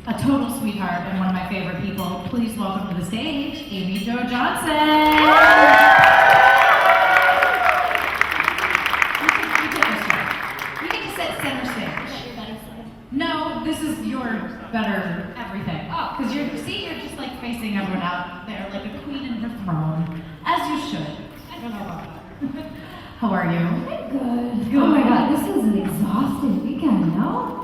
a total sweetheart and one of my favorite people. Please welcome to the stage, Amy Jo Johnson. You get to sit center stage. No, this is your better everything. Oh, because you're just like facing everyone out there like a queen in her throne, as you should. I don't know about that. How are you? I'm good. Oh my god, this is an exhausting weekend, no?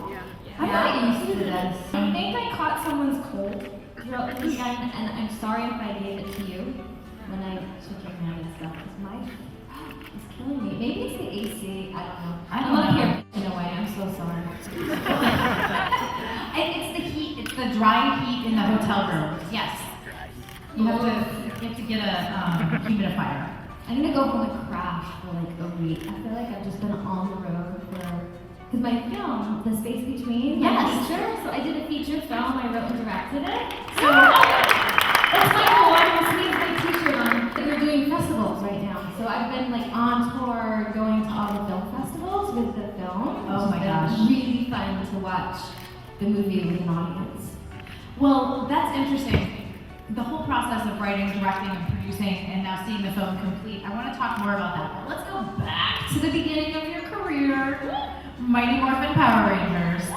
I'm not used to this. I think I caught someone's cold throughout the weekend, and I'm sorry if I gave it to you when I took your hand and stuff, because my it's killing me. Maybe it's the AC, I don't know. I'm up here in a way, I'm so sorry. It's the heat, it's the dry heat in the hotel room. Yes. You have to get a humidifier. I'm gonna go home and crash for like a week. I feel like I've just been on the road because my film, The Space Between, my feature, so I did a feature film, I wrote and directed it. So that's my whole life, this means my teacher we're doing festivals right now. So I've been like on tour, going to all the film festivals with the film. Oh my gosh. Really fun to watch the movie with an audience. Well, that's interesting. The whole process of writing, directing, and producing, and now seeing the film complete, I want to talk more about that. But let's go back to the beginning of your career. Mighty Morphin Power Rangers. I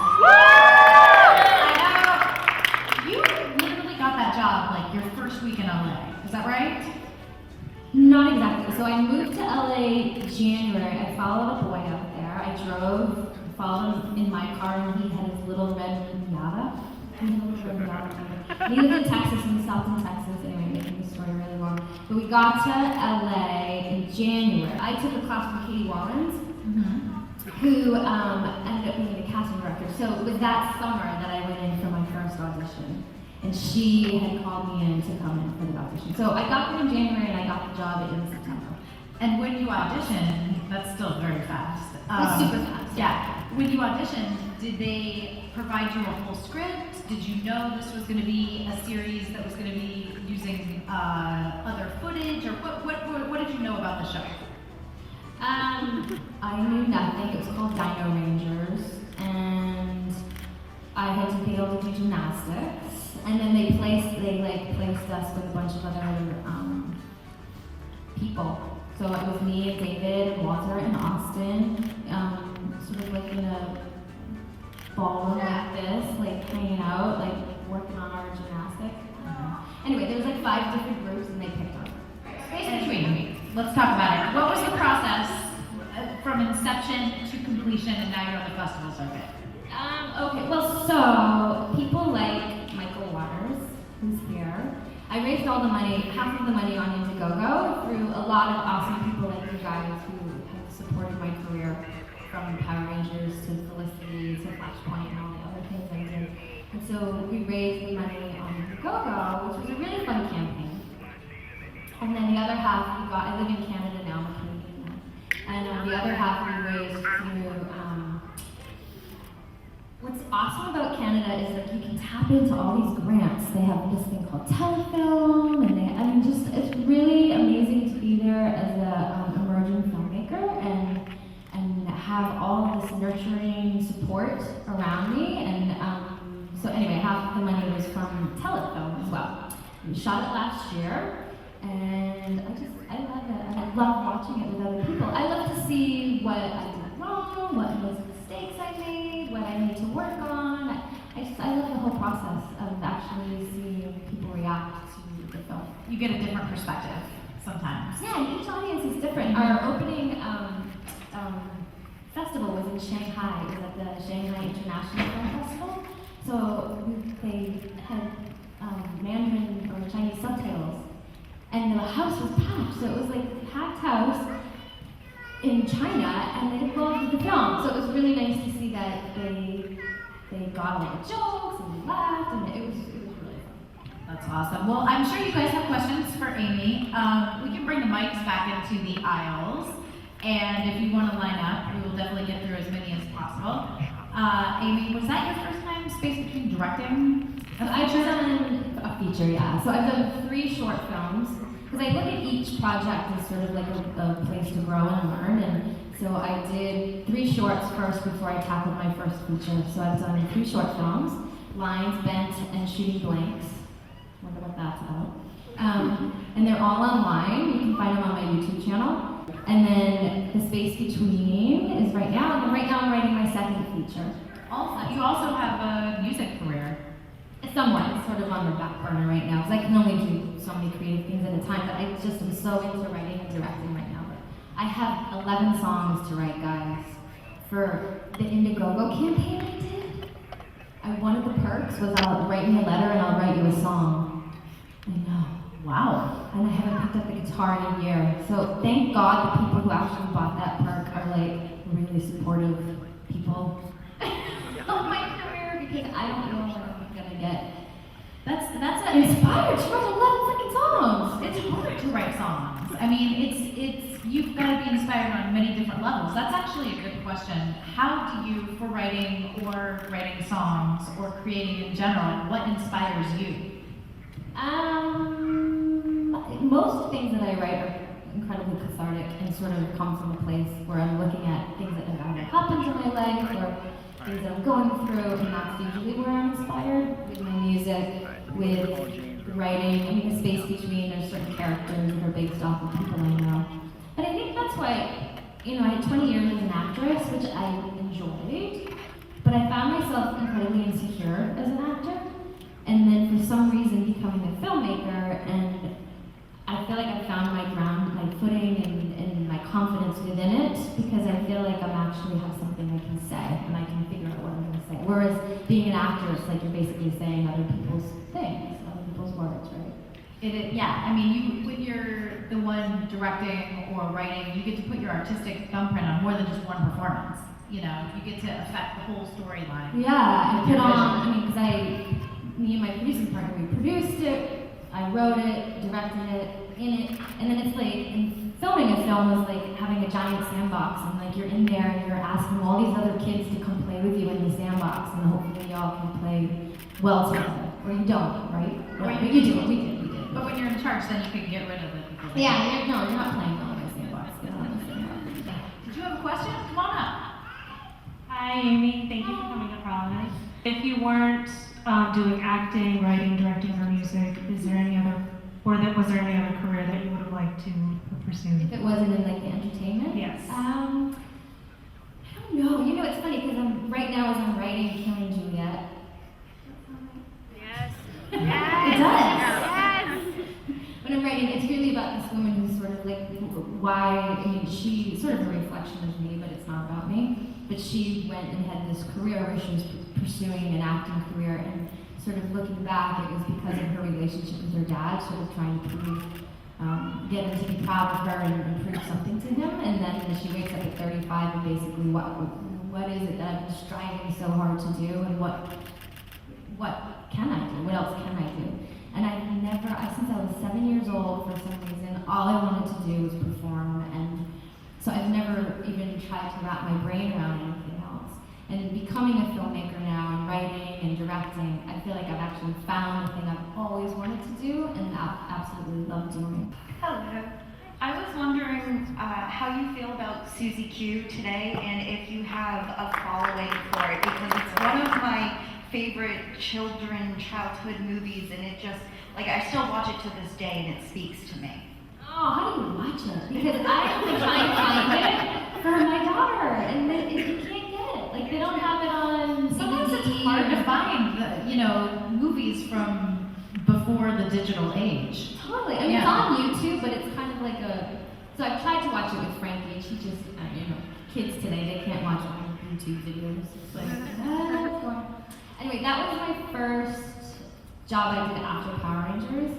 know. You literally got that job like your first week in LA. Is that right? Not exactly. So I moved to LA January. I followed a boy out there. I followed him in my car, and he had his little red Miata. He lived in Texas, and we stopped in Texas, anyway, making the story really long. But we got to LA in January. I took a class from Katie Wallens, who ended up being the casting director. So it was that summer that I went in for my first audition. And she had called me in to come in for the audition. So I got there in January, and I got the job in September. And when you auditioned, that's still very fast. It's super fast. Yeah. When you auditioned, did they provide you a full script? Did you know this was going to be a series that was going to be using other footage, or what did you know about the show? I knew nothing. It was called Dino Rangers, and I had to be able to do gymnastics. And then they placed us with a bunch of other people. So it was me and David and Walter and Austin, sort of like in a ballroom like this, like hanging out, like working on our gymnastics. Anyway, there was like 5 different groups, and they picked us. Space Between. Let's talk about it. What was the process from inception to completion, and now you're on the festival circuit? Okay, well, so people like Michael Waters, who's here. I raised all the money, half of the money on Indiegogo through a lot of awesome people like you guys who have supported my career, from Power Rangers to Felicity to Flashpoint and all the other things I did. And so we raised the money on Indiegogo, which was a really fun campaign. And then the other half I live in Canada now, I'm Canadian now. And the other half we raised through, what's awesome about Canada is that you can tap into all these grants. They have this thing called telefilm, and it's really amazing to be there as an emerging filmmaker and have all this nurturing support around me. And so anyway, half of the money was from telefilm as well. We shot it last year, and I love it. I love watching it with other people. I love to see what I did wrong, what mistakes I made, what I need to work on. I love the whole process of actually seeing people react to the film. You get a different perspective sometimes. Yeah, and each audience is different. Our opening festival was in Shanghai. It was at the Shanghai International Film Festival. So they had Mandarin or Chinese subtitles, and the house was packed. So it was like a packed house in China, and they loved the film. So it was really nice to see that they got all the jokes and they laughed, and it was really fun. That's awesome. Well, I'm sure you guys have questions for Amy. We can bring the mics back into the aisles, and if you want to line up, we will definitely get through as many as possible. Amy, was that your first time Space Between directing? I've done a feature, yeah. So I've done 3 short films, because I look at each project as sort of like a place to grow and learn, and so I did 3 shorts first before I tackled my first feature. So I've done 3 short films. lines bent and shooting blanks. Wonder what that's about. And they're all online. You can find them on my YouTube channel. And then the space between is right now. And then right now I'm writing my second feature. Also, you also have a music career. Somewhat, it's sort of on the back burner right now, because I can only do so many creative things at a time, but I just am so into writing and directing right now. But I have 11 songs to write, guys, for the Indiegogo campaign I did. One of the perks was I'll write me a letter and I'll write you a song. I know. Wow. And I haven't picked up the guitar in a year. So thank God the people who actually bought that perk are like really supportive people of my career, because I don't know what I'm gonna get. That's inspired to write 11 freaking songs. It's hard to write songs. I mean, it's you've got to be inspired on many different levels. That's actually a good question. How do you, for writing or writing songs or creating in general, what inspires you? Most things that I write are incredibly cathartic and sort of come from a place where I'm looking at things that have either happened in my life or things that I'm going through, and that's usually where I'm inspired, with my music, with writing. I mean, the space between, there's certain characters that are based off of people I know. But I think that's why, I had 20 years as an actress, which I enjoyed, but I found myself incredibly insecure as an actor. And then for some reason becoming a filmmaker, and I feel like I found my ground, my footing, and my confidence within it, because I feel like I actually have something I can say, and I can figure out what I'm going to say. Whereas being an actor, it's like you're basically saying other people's things, other people's words, right? Yeah. I mean, when you're the one directing or writing, you get to put your artistic thumbprint on more than just one performance. You get to affect the whole storyline. Yeah, and put on. Because me and my producing partner, we produced it, I wrote it, directed it, in it, and then it's like, and filming a film is like having a giant sandbox, and like you're in there and you're asking all these other kids to come play with you in the sandbox, and hopefully y'all can play well together. Or you don't, right? Or you do it, we did. But when you're in charge, then you can get rid of it. Yeah, you're not playing well in the sandbox. Get on the sandbox. Did you have a question? Come on up. Hi, Amy. Thank you for coming to Providence. If you weren't doing acting, writing, directing, or music, was there any other career that you would have liked to pursue? If it wasn't in like the entertainment? Yes. I don't know. It's funny because right now as I'm writing Killing Juliet. Yes. It does. Yes. When I'm writing, it's really about this woman who's sort of like she's sort of a reflection of me, but it's not about me. But she went and had this career where she was pursuing an acting career, and sort of looking back, it was because of her relationship with her dad, sort of trying to get him to be proud of her and prove something to him. And then she wakes up at 35 and basically, what is it that I'm striving so hard to do, and what can I do? What else can I do? And since I was 7 years old, for some reason, all I wanted to do was perform, and so I've never even tried to wrap my brain around anything else. And becoming a filmmaker now, and writing and directing, I feel like I've actually found the thing I've always wanted to do, and absolutely love doing. Hello. I was wondering how you feel about Susie Q today, and if you have a following for it, because it's one of my favorite childhood movies, and it just, I still watch it to this day, and it speaks to me. Oh, how do you watch it? Because I have been trying to find it for my daughter, and you can't get it. Like, they don't have it on. Sometimes it's hard to find, movies from before the digital age. Totally. I mean, It's on YouTube, but it's kind of like so I've tried to watch it with Frankie, and she just, kids today, they can't watch on YouTube videos. It's like, Anyway, that was my first job I did after Power Rangers.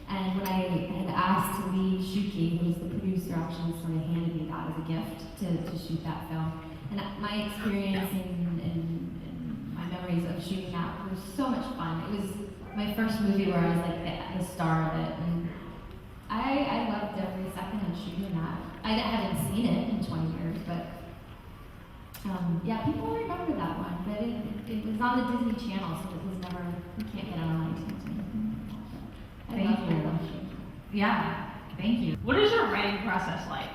And when I had asked Lee Shuki, who was the producer, actually sort of handed me that as a gift to shoot that film. And my experience and my memories of shooting that was so much fun. It was my first movie where I was like the star of it. And I loved every second of shooting that. I haven't seen it in 20 years, but people remember that one. But it was on the Disney Channel, so it was never, you can't get it on iTunes. Thank you. Yeah, thank you. What is your writing process like?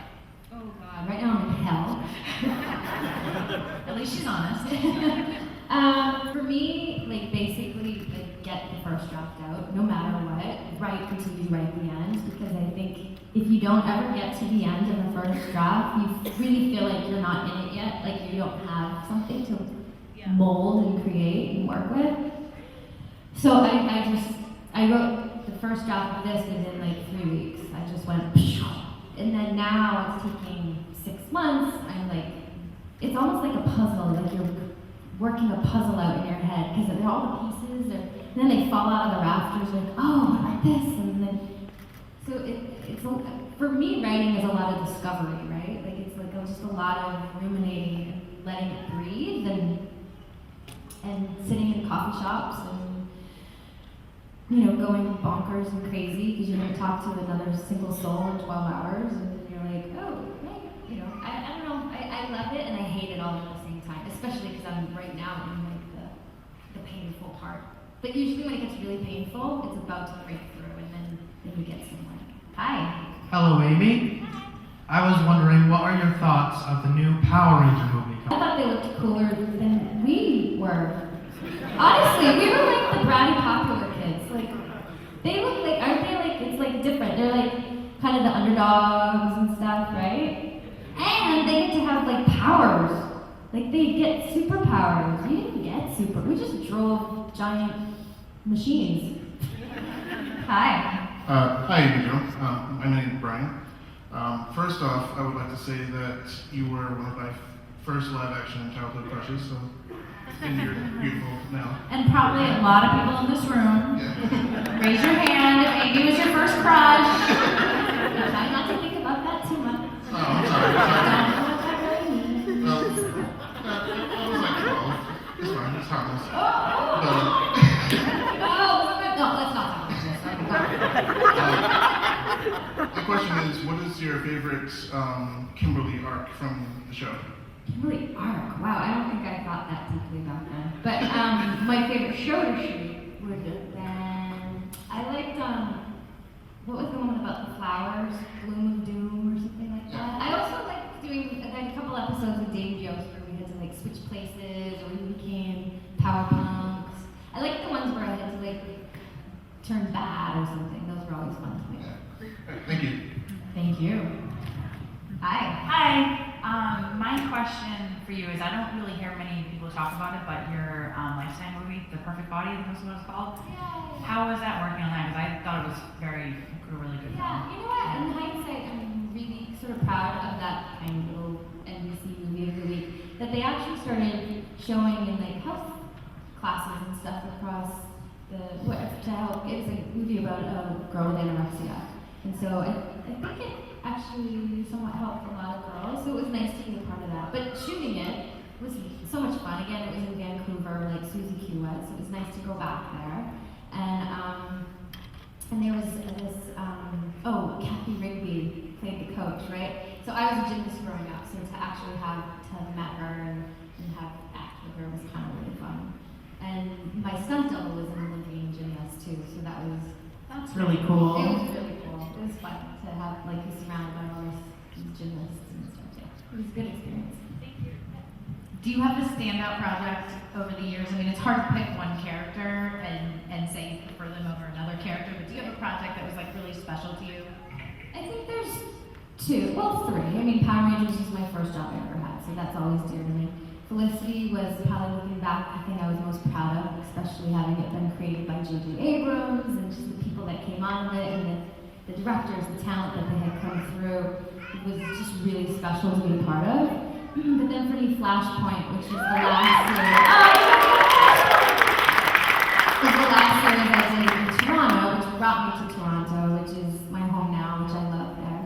Oh God, right now I'm in hell. At least she's honest. For me, like basically, like get the first draft out, no matter what. Write until you write the end, because I think if you don't ever get to the end of the first draft, you really feel like you're not in it yet, like you don't have something to mold and create and work with. So I wrote the first draft of this within like 3 weeks. I just went, and then now it's taking 6 months. I'm like, it's almost like a puzzle, like you're working a puzzle out in your head, because they're all the pieces, and then they fall out of the rafters, like, oh, what about this? And then, so for me, writing is a lot of discovery, right? Like it's like just a lot of ruminating and letting it breathe, and sitting in coffee shops and, you know, going bonkers and crazy because you don't talk to another single soul in 12 hours, and then you're like, oh, right, you know, I don't know, I love it and I hate it all at the same time, especially because I'm right now in like the painful part. But usually when it gets really painful, it's about to break through, and then you get somewhere. Hi. Hello, Amy. I was wondering, what are your thoughts of the new Power Ranger movie? I thought they looked cooler than we were. Honestly, we were like the bratty popular kids. Like, they look like, aren't they like, it's like different. They're like kind of the underdogs and stuff, right? And they get to have like powers. Like they get superpowers. We didn't get we just drove giant machines. Hi. Hi, Amy Jo. My name is Bryan. First off, I would like to say that you were one of my first live-action childhood crushes, so, and you're beautiful now. And probably a lot of people in this room. Yeah. Raise your hand if Amy was your first crush. Try not to think about that too much. Oh, I'm sorry. I don't know what that really means. Well, I was like 12. It's fine, it's harmless. No, let's not talk about this. The question is, what is your favorite Kimberly arc from the show? Kimberly arc. Wow, I don't think I thought that deeply about that. But my favorite show to shoot would have been, I liked what was the one about the flowers, Bloom of Doom or something like that. I also liked doing a couple episodes of Dave Jokes where we had to like switch places, or we became power punks. I liked the ones where I had to like turn bad or something. Those were always fun to me. Thank you. Thank you. Hi. Hi. My question for you is, I don't really hear many people talk about it, but your Lifetime movie, The Perfect Body, I think that's what it's called. Yeah. How was that working on that? Because I thought it was a really good Yeah, film. you know what? In hindsight, I'm really sort of proud of that kind of little NBC movie of the week. That they actually started showing in like health classes and stuff across to help. It was a movie about a girl with anorexia, and so I think it actually somewhat helped a lot of girls. So it was nice to be a part of that. But shooting it was so much fun. Again, it was in Vancouver, like Susie Q was. So it was nice to go back there, and there was this. Kathy Rigby played the coach, right? So I was a gymnast growing up, so to actually have met her and have act with her was kind of really fun. And my stunt double was an Olympian gymnast too, so that's really cool. It was really cool. It was fun to have like be surrounded by all these gymnasts and stuff. Yeah, it was a good experience. Do you have a standout project over the years? I mean, it's hard to pick one character and say you prefer them over another character, but do you have a project that was like really special to you? I think there's three. I mean, Power Rangers was my first job I ever had, so that's always dear to me. Felicity was probably, looking back, the thing I was most proud of, especially having it been created by J.J. Abrams and just the people that came on with it, and the directors, the talent that they had come through. It was just really special to be a part of. But then for me, Flashpoint, which was the last series. Was the last series I did in Toronto, which brought me to Toronto, which is my home now, which I love there.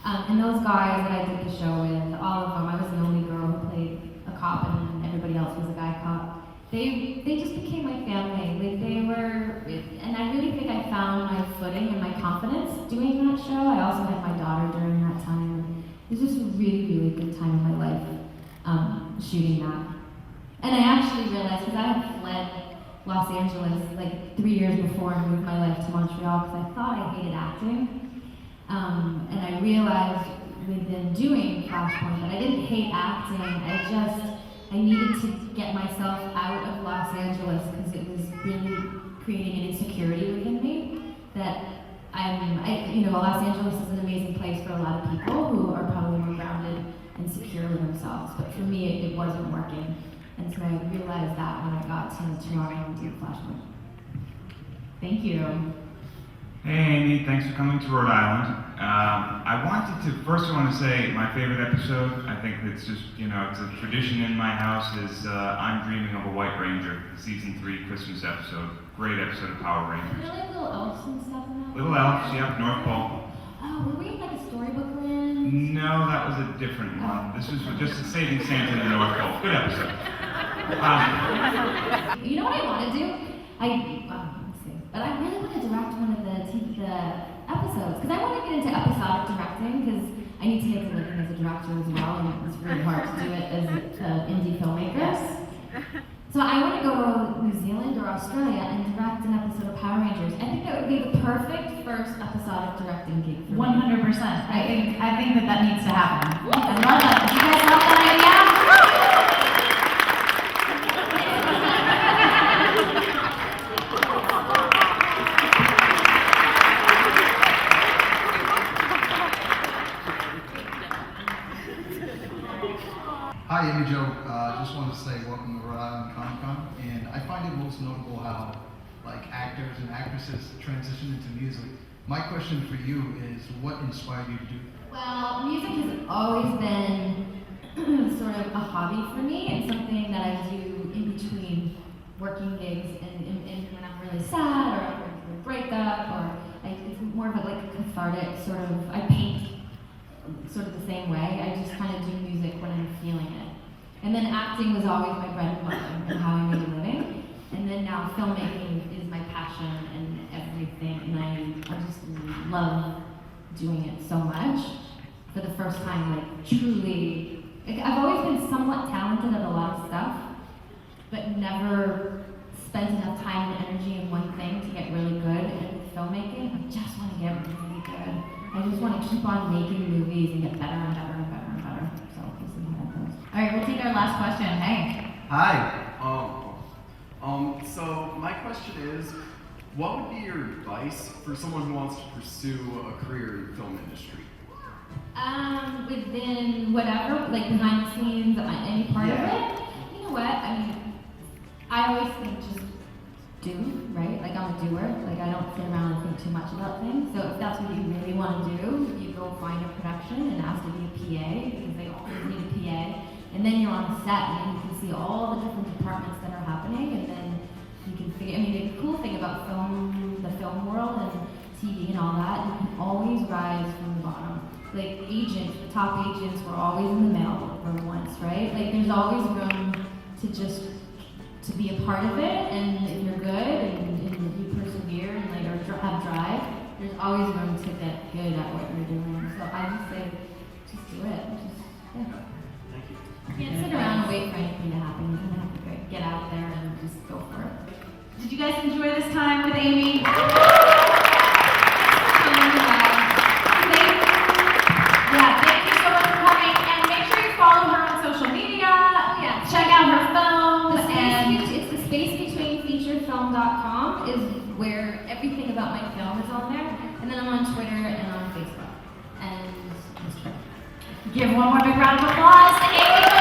And those guys that I did the show with, all of them, I was the only girl who played a cop, and everybody else was a guy cop. They just became my family. Like they were, and I really think I found my footing and my confidence doing that show. I also had my daughter during that time. It was just a really, really good time in my life shooting that. And I actually realized, because I had fled Los Angeles like 3 years before and moved my life to Montreal because I thought I hated acting. And I realized within doing Flashpoint that I didn't hate acting, I needed to get myself out Los Angeles is an amazing place for a lot of people who are probably more grounded and secure with themselves. But for me, it wasn't working. And so I realized that when I got to Toronto and did Flash Mob. Thank you. Hey Amy, thanks for coming to Rhode Island. I want to say my favorite episode, I think it's just, it's a tradition in my house, is I'm Dreaming of a White Ranger, the season 3 Christmas episode. Great episode of Power Rangers. Really little elves and stuff in that? Little elves, yeah, North Pole. Oh, were we in like a storybook land? No, that was a different one. This was just Saving Santa in the North Pole. Good episode. You know what I want to do? Let's see. But I really want to direct one of the episodes, because I want to get into episodic directing, because I need to get to living as a director as well, and it's really hard to do it as an indie filmmaker. So I want to go to New Zealand or Australia and direct an episode of Power Rangers. I think that would be the perfect first episodic directing gig for me. 100%. I think that needs to happen. I love that. Do you guys love that idea? Hi, Amy Jo. Just want to say welcome to Rhode Island Comic Con, and I find it most notable how actors and actresses transition into music. My question for you is, what inspired you to do that? Well, music has always been sort of a hobby for me, and something that I do in between working gigs and when I'm really sad or I'm going through a breakup, or it's more of a cathartic sort of. I paint sort of the same way. I just kind of do music when I'm feeling it. And then acting was always my bread and butter and how I made a living. And then now filmmaking is my passion and everything, and I just love doing it so much. For the first time, truly, I've always been somewhat talented at a lot of stuff, but never spent enough time and energy in one thing to get really good. And with filmmaking, I just want to get really good. I just want to keep on making movies and get better and better and better and better. So we'll see how that goes. All right, we'll take our last question. Hank. Hi. So my question is, what would be your advice for someone who wants to pursue a career in the film industry? Within whatever, behind the scenes, any part of it. You know what? I always think just do, right? I'm a doer. I don't sit around and think too much about things. So if that's what you really want to do, you go find a production and ask to be a PA, because they always need a PA. And then you're on set, and then you can see all the different departments that are happening, and then you can figure. The cool thing about the film world and TV and all that, you can always rise from the bottom. Agents, the top agents were always in the mail room once, right? There's always room to be a part of it, and if you're good and you persevere and have drive, there's always room to get good at what you're doing. So I just say, just do it. You can't sit around and wait for anything to happen. You kind of have to get out there and just go for it. Did you guys enjoy this time with Amy? Thank you so much for coming, and make sure you follow her on social media. Check out her film. It's the space between featurefilm.com is where everything about my film is on there, and then I'm on Twitter and on Facebook and Instagram. Give one more big round of applause to Amy.